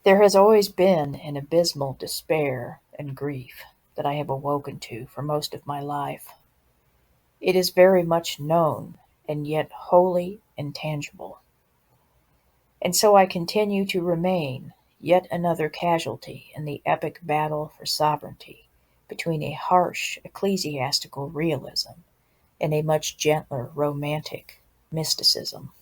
There has always been an abysmal despair and grief that I have awoken to for most of my life. It is very much known and yet wholly intangible. And so I continue to remain yet another casualty in the epic battle for sovereignty between a harsh ecclesiastical realism and a much gentler romantic mysticism.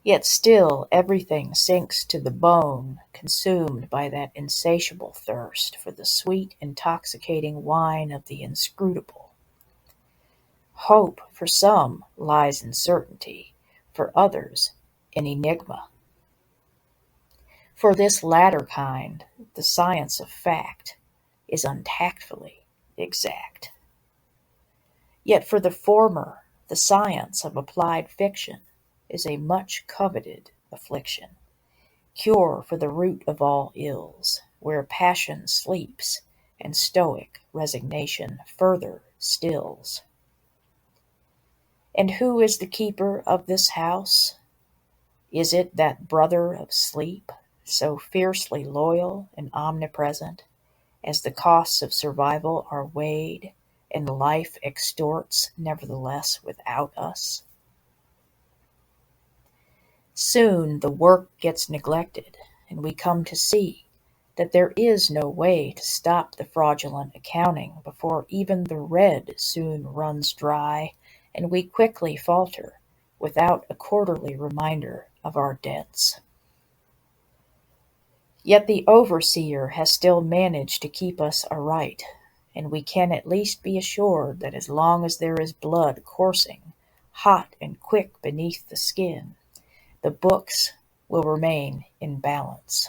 Yet still everything sinks to the bone, consumed by that insatiable thirst for the sweet, intoxicating wine of the inscrutable. Hope for some lies in certainty, for others in enigma. For this latter kind, the science of fact is untactfully exact. Yet for the former, the science of applied fiction is a much coveted affliction, cure for the root of all ills, where passion sleeps and stoic resignation further stills. And who is the keeper of this house? Is it that brother of sleep, so fiercely loyal and omnipresent, as the costs of survival are weighed and life extorts nevertheless without us? Soon the work gets neglected, and we come to see that there is no way to stop the fraudulent accounting before even the red soon runs dry, and we quickly falter without a quarterly reminder of our debts. Yet the overseer has still managed to keep us aright, and we can at least be assured that as long as there is blood coursing, hot and quick beneath the skin, the books will remain in balance.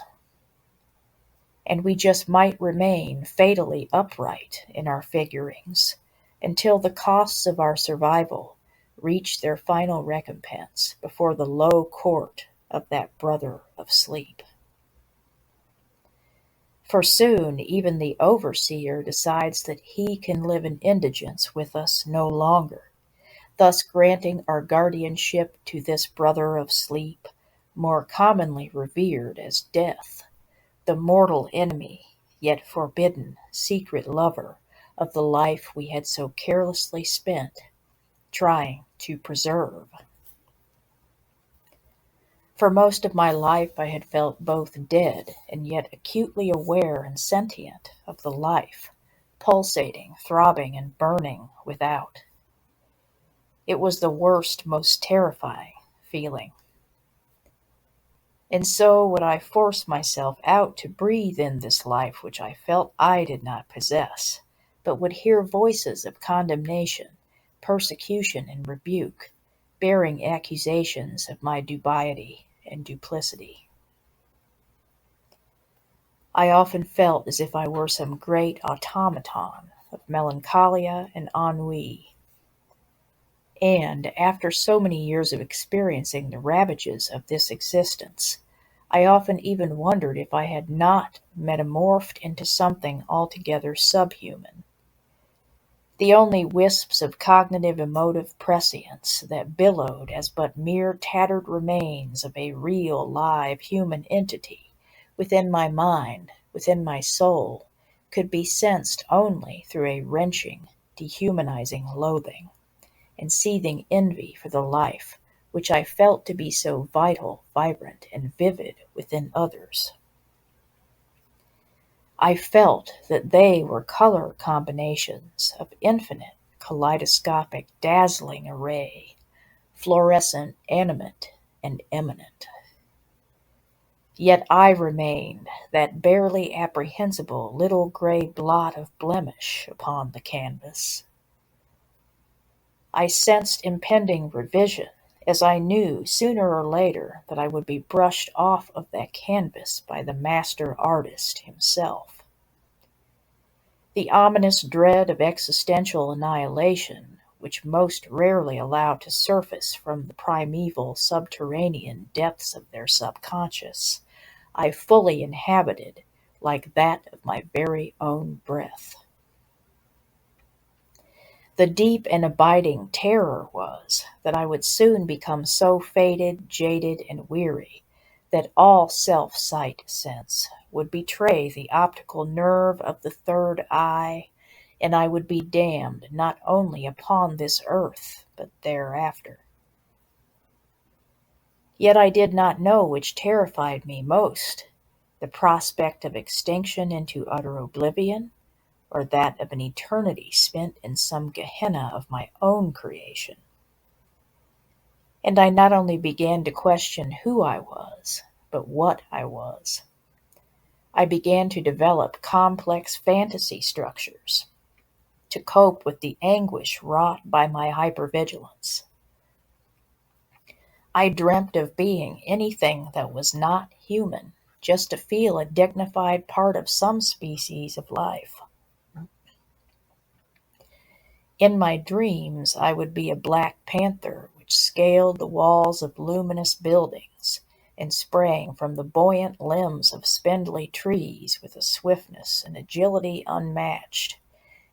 And we just might remain fatally upright in our figurings until the costs of our survival reach their final recompense before the low court of that brother of sleep. For soon even the overseer decides that he can live in indigence with us no longer, thus granting our guardianship to this brother of sleep, more commonly revered as death, the mortal enemy, yet forbidden, secret lover of the life we had so carelessly spent, trying to preserve. For most of my life I had felt both dead and yet acutely aware and sentient of the life, pulsating, throbbing, and burning without. It was the worst, most terrifying feeling. And so would I force myself out to breathe in this life which I felt I did not possess, but would hear voices of condemnation, persecution, and rebuke, bearing accusations of my dubiety and duplicity. I often felt as if I were some great automaton of melancholia and ennui, and after so many years of experiencing the ravages of this existence, I often even wondered if I had not metamorphed into something altogether subhuman. The only wisps of cognitive emotive prescience that billowed as but mere tattered remains of a real, live human entity within my mind, within my soul, could be sensed only through a wrenching, dehumanizing loathing and seething envy for the life which I felt to be so vital, vibrant, and vivid within others. I felt that they were color combinations of infinite, kaleidoscopic, dazzling array, fluorescent, animate, and eminent. Yet I remained that barely apprehensible little gray blot of blemish upon the canvas. I sensed impending revision, as I knew sooner or later that I would be brushed off of that canvas by the master artist himself. The ominous dread of existential annihilation, which most rarely allow to surface from the primeval subterranean depths of their subconscious, I fully inhabited like that of my very own breath. The deep and abiding terror was that I would soon become so faded, jaded, and weary that all self-sight sense would betray the optical nerve of the third eye, and I would be damned not only upon this earth, but thereafter. Yet I did not know which terrified me most, the prospect of extinction into utter oblivion, or that of an eternity spent in some Gehenna of my own creation. And I not only began to question who I was, but what I was. I began to develop complex fantasy structures to cope with the anguish wrought by my hypervigilance. I dreamt of being anything that was not human, just to feel a dignified part of some species of life. In my dreams, I would be a black panther which scaled the walls of luminous buildings and sprang from the buoyant limbs of spindly trees with a swiftness and agility unmatched,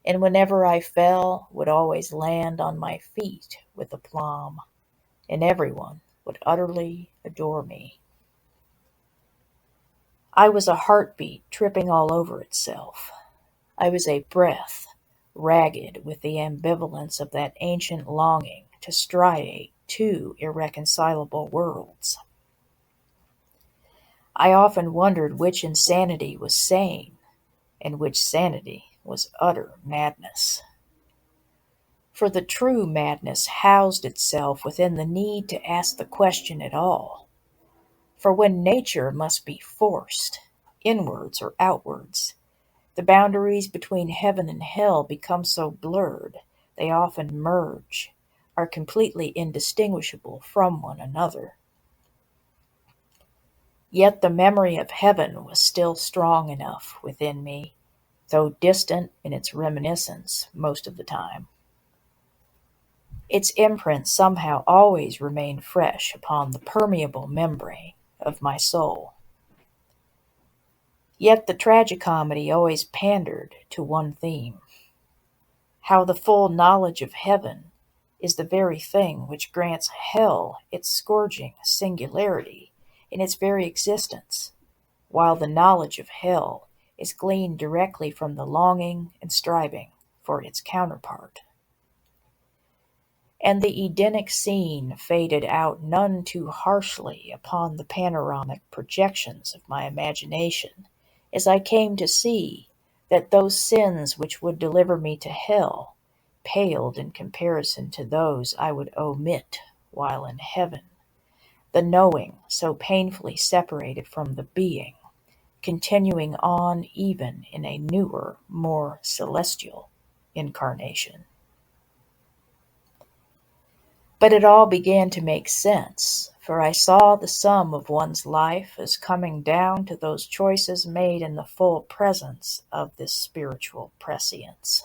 and whenever I fell, would always land on my feet with aplomb, and everyone would utterly adore me. I was a heartbeat tripping all over itself. I was a breath, ragged with the ambivalence of that ancient longing to striate two irreconcilable worlds. I often wondered which insanity was sane, and which sanity was utter madness. For the true madness housed itself within the need to ask the question at all. For when nature must be forced, inwards or outwards, the boundaries between heaven and hell become so blurred they often merge, are completely indistinguishable from one another. Yet the memory of heaven was still strong enough within me, though distant in its reminiscence most of the time. Its imprint somehow always remained fresh upon the permeable membrane of my soul. Yet the tragicomedy always pandered to one theme: how the full knowledge of heaven is the very thing which grants hell its scourging singularity in its very existence, while the knowledge of hell is gleaned directly from the longing and striving for its counterpart. And the Edenic scene faded out none too harshly upon the panoramic projections of my imagination, as I came to see that those sins which would deliver me to hell paled in comparison to those I would omit while in heaven, the knowing so painfully separated from the being, continuing on even in a newer, more celestial incarnation. But it all began to make sense, for I saw the sum of one's life as coming down to those choices made in the full presence of this spiritual prescience.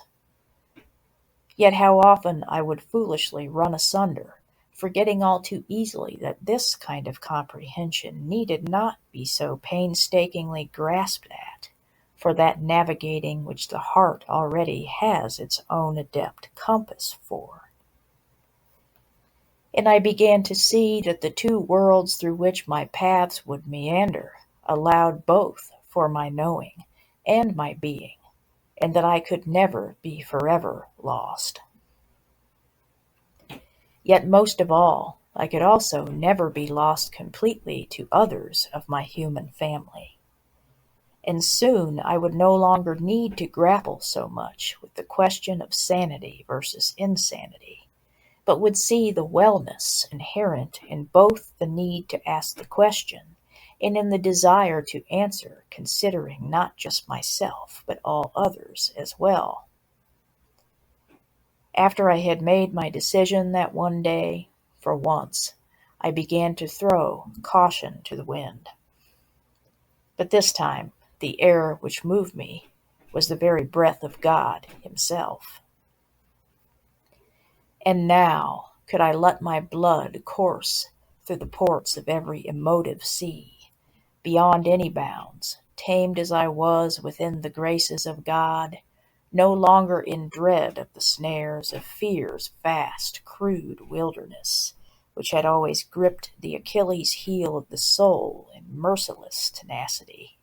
Yet how often I would foolishly run asunder, forgetting all too easily that this kind of comprehension needed not be so painstakingly grasped at, for that navigating which the heart already has its own adept compass for. And I began to see that the two worlds through which my paths would meander allowed both for my knowing and my being, and that I could never be forever lost. Yet most of all, I could also never be lost completely to others of my human family. And soon I would no longer need to grapple so much with the question of sanity versus insanity, but would see the wellness inherent in both the need to ask the question and in the desire to answer, considering not just myself, but all others as well. After I had made my decision that one day, for once, I began to throw caution to the wind. But this time, the air which moved me was the very breath of God Himself. And now could I let my blood course through the ports of every emotive sea, beyond any bounds, tamed as I was within the graces of God, no longer in dread of the snares of fear's vast, crude wilderness, which had always gripped the Achilles heel of the soul in merciless tenacity.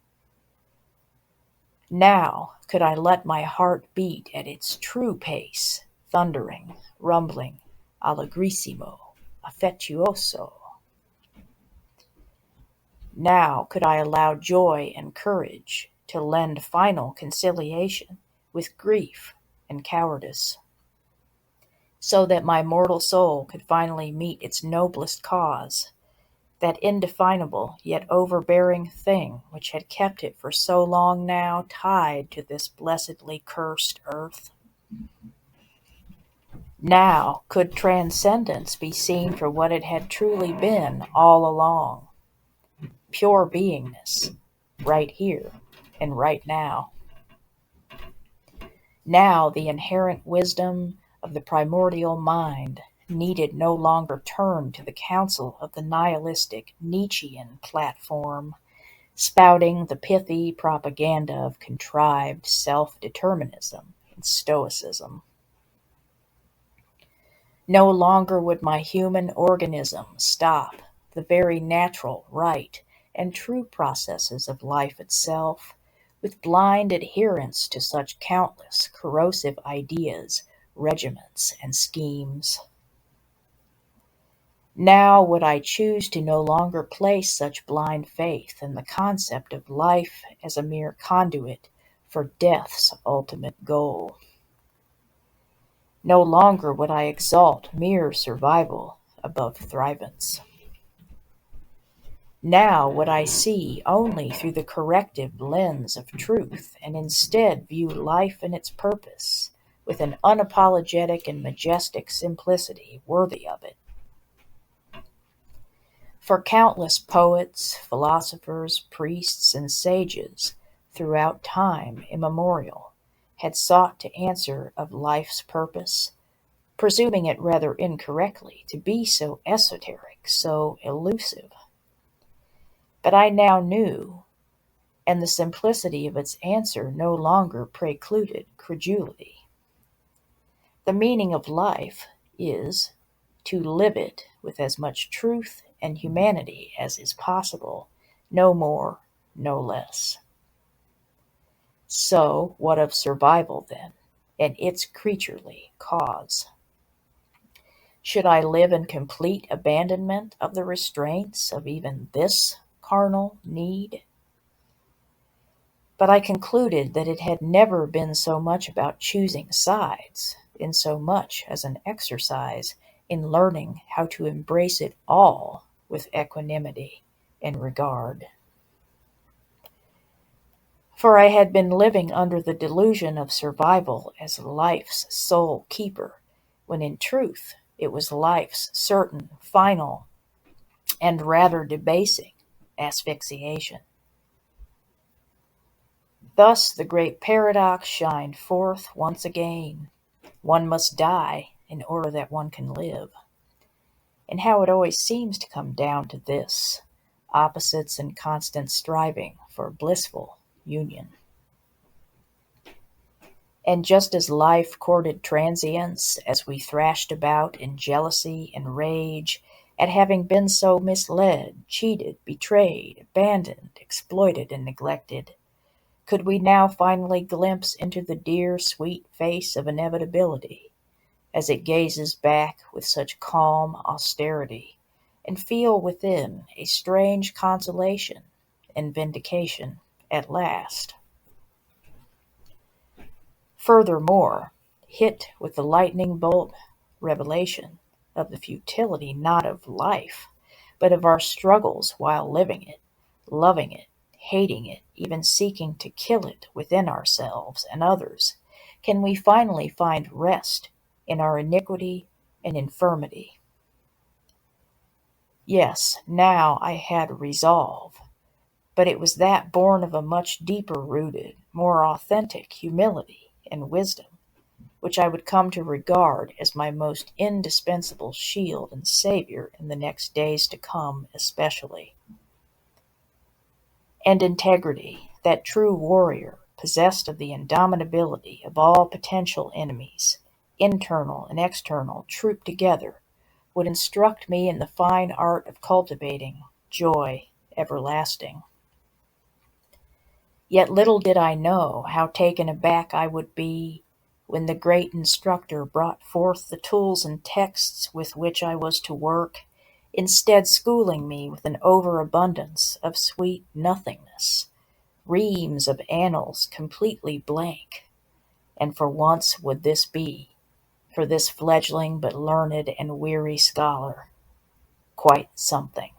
Now could I let my heart beat at its true pace, thundering, rumbling, allegrissimo, affettuoso. Now could I allow joy and courage to lend final conciliation with grief and cowardice, so that my mortal soul could finally meet its noblest cause, that indefinable yet overbearing thing which had kept it for so long now tied to this blessedly cursed earth. Now could transcendence be seen for what it had truly been all along, pure beingness, right here and right now. Now the inherent wisdom of the primordial mind needed no longer turn to the counsel of the nihilistic Nietzschean platform, spouting the pithy propaganda of contrived self-determinism and stoicism. No longer would my human organism stop the very natural, right, and true processes of life itself, with blind adherence to such countless corrosive ideas, regiments, and schemes. Now would I choose to no longer place such blind faith in the concept of life as a mere conduit for death's ultimate goal. No longer would I exalt mere survival above thrivance. Now would I see only through the corrective lens of truth, and instead view life and its purpose with an unapologetic and majestic simplicity worthy of it. For countless poets, philosophers, priests, and sages throughout time immemorial had sought to answer of life's purpose, presuming it rather incorrectly to be so esoteric, so elusive. But I now knew, and the simplicity of its answer no longer precluded credulity. The meaning of life is to live it with as much truth and humanity as is possible, no more, no less. So, what of survival then, and its creaturely cause? Should I live in complete abandonment of the restraints of even this carnal need? But I concluded that it had never been so much about choosing sides, in so much as an exercise in learning how to embrace it all with equanimity and regard. For I had been living under the delusion of survival as life's sole keeper, when in truth it was life's certain, final, and rather debasing asphyxiation. Thus the great paradox shined forth once again. One must die in order that one can live. And how it always seems to come down to this: opposites and constant striving for blissful union. And just as life courted transience, as we thrashed about in jealousy and rage at having been so misled, cheated, betrayed, abandoned, exploited, and neglected, could we now finally glimpse into the dear, sweet face of inevitability, as it gazes back with such calm austerity, and feel within a strange consolation and vindication at last. Furthermore, hit with the lightning bolt revelation of the futility not of life, but of our struggles while living it, loving it, hating it, even seeking to kill it within ourselves and others, can we finally find rest in our iniquity and infirmity. Yes, now I had resolve, but it was that born of a much deeper rooted, more authentic humility and wisdom, which I would come to regard as my most indispensable shield and savior in the next days to come especially. And integrity, that true warrior, possessed of the indomitability of all potential enemies, internal and external, trooped together, would instruct me in the fine art of cultivating joy everlasting. Yet little did I know how taken aback I would be when the great instructor brought forth the tools and texts with which I was to work, instead schooling me with an overabundance of sweet nothingness, reams of annals completely blank. And for once would this be, for this fledgling but learned and weary scholar, quite something.